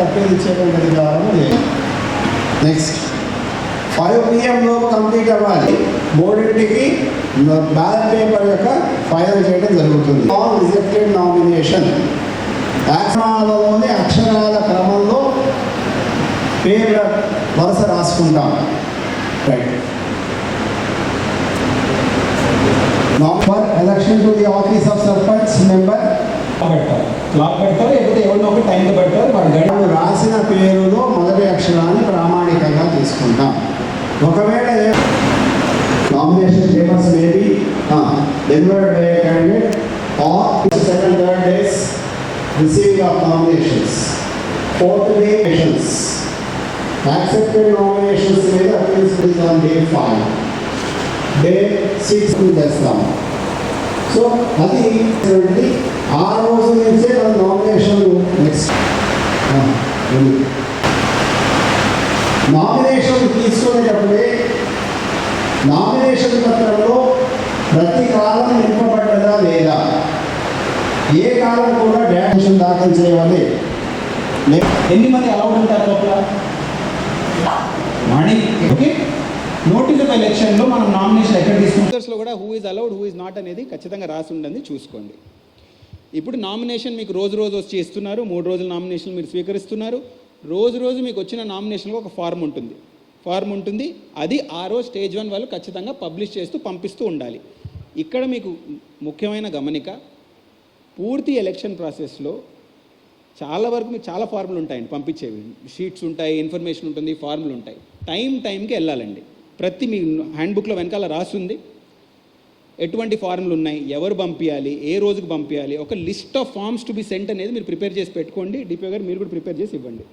Appeal ఇచ్చేటువంటి అధికారం లేదు. నెక్స్ట్ 5 PM లోపు కంప్లీట్ అవ్వాలి. 3ంటికి బ్యాలెట్ పేపర్ యొక్క ఫైనల్ చేయడం జరుగుతుంది. ఆల్ రిజెక్టెడ్ నామినేషన్ యాక్షనాలలోని అక్షరాల క్రమంలో పేర్ల వరుస రాసుకుంటాం. Right. For election to the office of sarpanch member clock పెడతారు, లేకపోతే ఎవరినో ఒక టైం పెడతారు. వాడు రాసిన పేరులో మొదటి అక్షరాన్ని ప్రామాణికంగా తీసుకుంటాం. ఒకవేళ nomination papers maybe delivered by candidate or second third days receiving of nominations, fourth day nominations, accepted nominations మీద అపీల్స్ ఆన్ డే 5, డే 6 చేస్తాం. సో అది ఆ రోజు నుంచే మన నామినేషన్ నెక్స్ట్ నామినేషన్ తీసుకునేటప్పుడే నామినేషన్ పత్రంలో ప్రతి కాలం నింపబడ్డదా లేదా, ఏ కాలం కూడా డాక్యుమెంట్ దాఖలు చేయాలి. ఎన్ని మంది అలౌడ్ ఉంటారు లోపల మనీ? ఓకే, నోటీస్ ఆఫ్ ఎలక్షన్లో మనం నామినేషన్ ఎక్కడ తీసుకుంటార్స్లో కూడా who is allowed who is not అనేది ఖచ్చితంగా రాసి ఉండని చూసుకోండి. ఇప్పుడు నామినేషన్ మీకు రోజు వచ్చి ఇస్తున్నారు. 3 రోజుల నామినేషన్ మీరు స్వీకరిస్తున్నారు. రోజు మీకు వచ్చిన నామినేషన్లో ఒక ఫార్మ్ ఉంటుంది. అది ఆ రోజు స్టేజ్ 1 వాళ్ళు ఖచ్చితంగా పబ్లిష్ చేస్తూ పంపిస్తూ ఉండాలి. ఇక్కడ మీకు ముఖ్యమైన గమనిక, పూర్తి ఎలక్షన్ ప్రాసెస్లో చాలా వరకు మీకు చాలా ఫార్ములు ఉంటాయండి పంపించేవి. షీట్స్ ఉంటాయి, ఇన్ఫర్మేషన్ ఉంటుంది, ఫార్ములు ఉంటాయి. టైంకి వెళ్ళాలండి. ప్రతి మీ హ్యాండ్బుక్లో వెనకాల రాస్తుంది ఎటువంటి ఫార్ములు ఉన్నాయి, ఎవరు పంపించాలి, ఏ రోజుకు పంపించాలి. ఒక list of forms to be sent అనేది మీరు ప్రిపేర్ చేసి పెట్టుకోండి. డిపిఓ గారు మీరు కూడా ప్రిపేర్ చేసి ఇవ్వండి.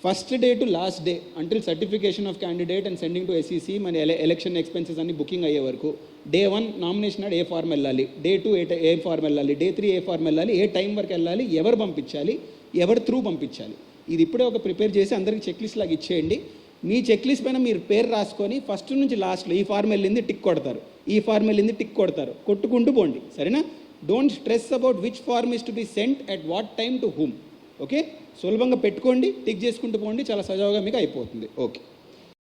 First day to last day until certification of candidate and sending to SEC మన ఎలక్షన్ ఎక్స్పెన్సెస్ అన్ని బుకింగ్ అయ్యే వరకు డే 1 నామినేషన్ నాడు ఏ ఫార్మ్ వెళ్ళాలి, డే 2 ఏ ఫార్మ్ వెళ్ళాలి, డే 3 ఏ ఫార్మ్ వెళ్ళాలి, ఏ టైం వరకు వెళ్ళాలి, ఎవరు పంపించాలి, ఎవరు త్రూ పంపించాలి. ఇది ఇప్పుడే ఒక ప్రిపేర్ చేసి అందరికీ చెక్ లిస్ట్ లాగా ఇచ్చేయండి. మీ చెక్ లిస్ట్ పైన మీరు పేరు రాసుకొని ఫస్ట్ నుంచి లాస్ట్లో ఈ ఫార్మ్ వెళ్ళింది టిక్ కొడతారు, ఈ ఫార్మ్ వెళ్ళింది టిక్ కొడతారు, కొట్టుకుంటూ పోండి. సరేనా? Don't stress about which form is to be sent at what time to whom. Okay, సులభంగా పెట్టుకోండి, టిక్ చేసుకుంటూ పోండి, చాలా సజావుగా మీకు అయిపోతుంది. ఓకే.